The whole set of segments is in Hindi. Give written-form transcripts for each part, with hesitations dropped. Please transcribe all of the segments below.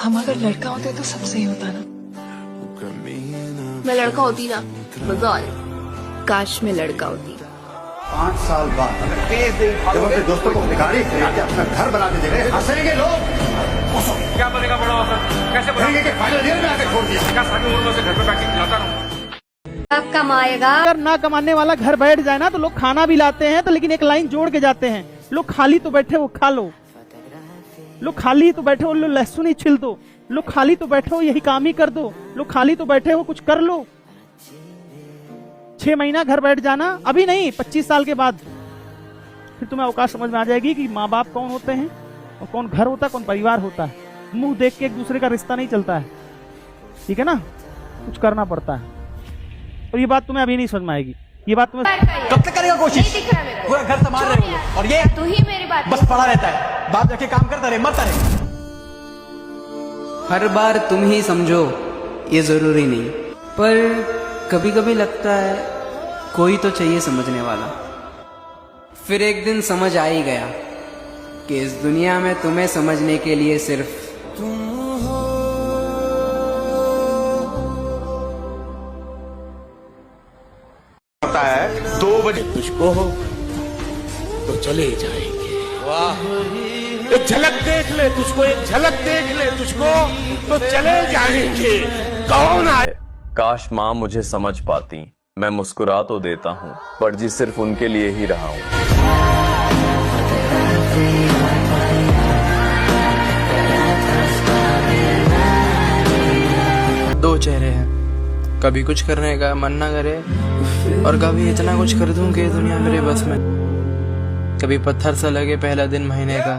हम अगर लड़का होते तो सब सही होता ना। मैं लड़का होती ना, मजा आ जाए। काश मैं लड़का होती। 5 साल बाद जब अपने दोस्तों को अपनी गाड़ी खरीद के अपना घर बनाने दे रहे हंसेंगे लोग। क्या बनेगा बड़ा ऑफर? कैसे कहेंगे कि फाइनल ईयर में आके छोड़ दिया। क्या सारी उम्र में से घर पे बैठ के खिलाता रहूं? कब कमाएगा? अगर ना कमाने वाला घर बैठ जाए ना तो लोग खाना भी लाते हैं, तो लेकिन एक लाइन जोड़ के जाते हैं, लोग खाली तो बैठे वो खा लो, लोग खाली तो बैठे हो लो लहसुन ही छिल दो, लोग खाली तो बैठे हो यही काम ही कर दो, लोग खाली तो बैठे हो कुछ कर लो। 6 महीना घर बैठ जाना, अभी नहीं 25 साल के बाद फिर तुम्हें अवकाश समझ में आ जाएगी कि माँ बाप कौन होते हैं और कौन घर होता है, कौन परिवार होता है। मुंह देख के एक दूसरे का रिश्ता नहीं चलता है, ठीक है ना, कुछ करना पड़ता है। और ये बात तुम्हें अभी नहीं समझ में आएगी, ये बात तुम्हें कब तक करेगा कोशिश? नहीं दिख रहा मेरा। पूरा घर संभाल रहे हो और ये तू ही मेरी बात बस पड़ा रहता है, बाप जाके काम करता रहे मरता रहे। हर बार तुम ही समझो ये जरूरी नहीं, पर कभी कभी लगता है कोई तो चाहिए समझने वाला। फिर एक दिन समझ आ ही गया कि इस दुनिया में तुम्हें समझने के लिए सिर्फ तुम हो। पता है 2 बजे तुझको हो तो चले जाएंगे। वाह, एक झलक देख ले तुझको, एक झलक देख ले तुझको तो चले जाएंगे। कौन आए? काश माँ मुझे समझ पाती। मैं मुस्कुरा तो देता हूँ पर जी सिर्फ उनके लिए ही रहा हूँ। दो चेहरे हैं, कभी कुछ करने का मन ना करे और कभी इतना कुछ कर दूं कि दुनिया मेरे बस में। कभी पत्थर सा लगे पहला दिन महीने का,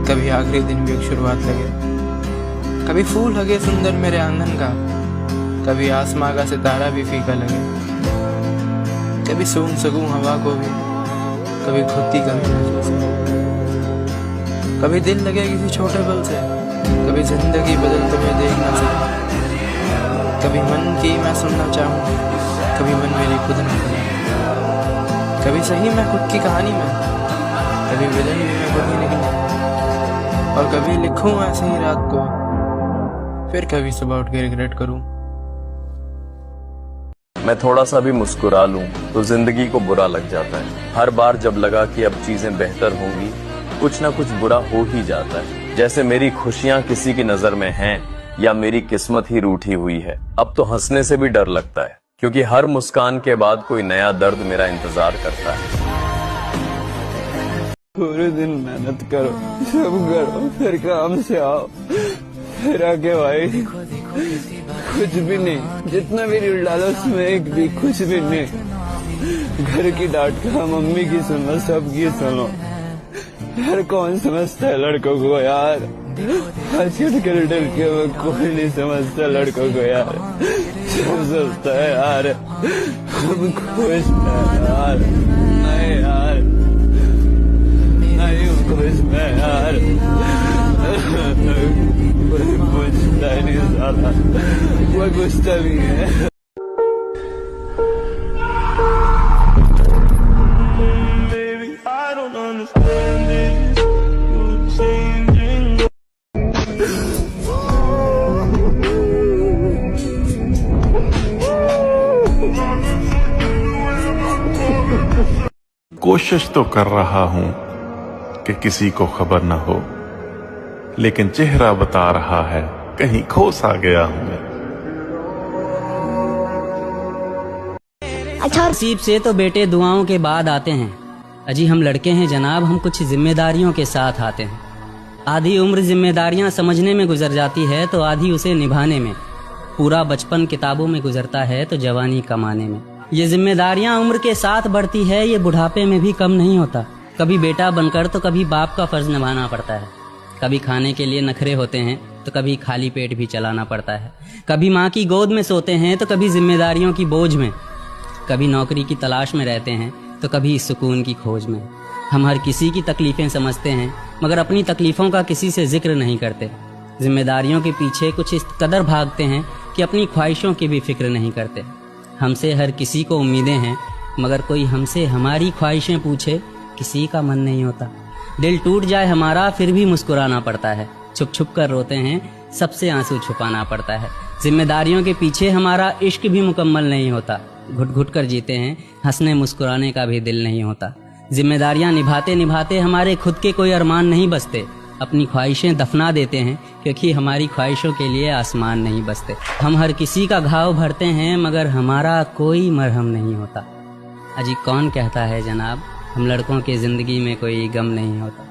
कभी आखिरी दिन भी एक शुरुआत लगे। कभी फूल लगे सुंदर मेरे आंगन का, कभी आसमां का सितारा भी फीका लगे। कभी सूंघ सकूं हवा को भी, कभी खुद की कमी महसूस हो। कभी दिल लगे किसी छोटे पल से, कभी जिंदगी बदल तुम्हें देख ना सके। कभी मन की मैं सुनना चाहूँ, कभी मन मेरी खुद न सुने। कभी सही मैं खुद की कहानी में, कभी विलन भी मैं खुद ही निकलूं। और कभी लिखूं ऐसे ही रात को, फिर कभी सुबह उठ के रिग्रेट करूं। मैं थोड़ा सा भी मुस्कुरा लूं तो जिंदगी को बुरा लग जाता है। हर बार जब लगा कि अब चीजें बेहतर होंगी, कुछ ना कुछ बुरा हो ही जाता है। जैसे मेरी खुशियां किसी की नजर में हैं या मेरी किस्मत ही रूठी हुई है। अब तो हंसने से भी डर लगता है, क्योंकि हर मुस्कान के बाद कोई नया दर्द मेरा इंतजार करता है। पूरे दिन मेहनत करो, सब करो, फिर काम से आओ, फिर आके भाई कुछ भी नहीं। जितना भी रील डालो उसमें एक भी कुछ भी नहीं। घर की डांट का, मम्मी की सुनो, सबकी सुनो। यार कौन समझता है लड़कों को यार? आजकल के लड़के में कोई नहीं समझता लड़कों को यार। सब सोचता है यार हम खुश हैं यार, नहीं यार, नहीं खुश में यार। कोई पूछता ही नहीं साला, कोई पूछता भी है। कोशिश तो कर रहा हूं कि किसी को खबर न हो, लेकिन चेहरा बता रहा है कहीं खो सा गया हूं मैं। अच्छा नसीब से तो बेटे दुआओं के बाद आते हैं। अजी हम लड़के हैं जनाब, हम कुछ जिम्मेदारियों के साथ आते हैं। आधी उम्र जिम्मेदारियां समझने में गुजर जाती है तो आधी उसे निभाने में। पूरा बचपन किताबों में गुजरता है तो जवानी कमाने में। ये जिम्मेदारियां उम्र के साथ बढ़ती है, ये बुढ़ापे में भी कम नहीं होता। कभी बेटा बनकर तो कभी बाप का फर्ज निभाना पड़ता है। कभी खाने के लिए नखरे होते हैं तो कभी खाली पेट भी चलाना पड़ता है। कभी माँ की गोद में सोते हैं तो कभी जिम्मेदारियों की बोझ में। कभी नौकरी की तलाश में रहते हैं तो कभी सुकून की खोज में। हम हर किसी की तकलीफें समझते हैं मगर अपनी तकलीफों का किसी से जिक्र नहीं करते। जिम्मेदारियों के पीछे कुछ इस कदर भागते हैं कि अपनी ख्वाहिशों की भी फिक्र नहीं करते। हमसे हर किसी को उम्मीदें हैं मगर कोई हमसे हमारी ख्वाहिशें पूछे किसी का मन नहीं होता। दिल टूट जाए हमारा फिर भी मुस्कुराना पड़ता है। छुप छुप कर रोते हैं, सबसे आंसू छुपाना पड़ता है। जिम्मेदारियों के पीछे हमारा इश्क भी मुकम्मल नहीं होता, घुट घुट कर जीते हैं, हंसने मुस्कुराने का भी दिल नहीं होता। जिम्मेदारियां निभाते निभाते हमारे खुद के कोई अरमान नहीं बचते, अपनी ख्वाहिशें दफना देते हैं क्योंकि हमारी ख्वाहिशों के लिए आसमान नहीं बसते। हम हर किसी का घाव भरते हैं मगर हमारा कोई मरहम नहीं होता। अजी कौन कहता है जनाब हम लड़कों की ज़िंदगी में कोई गम नहीं होता।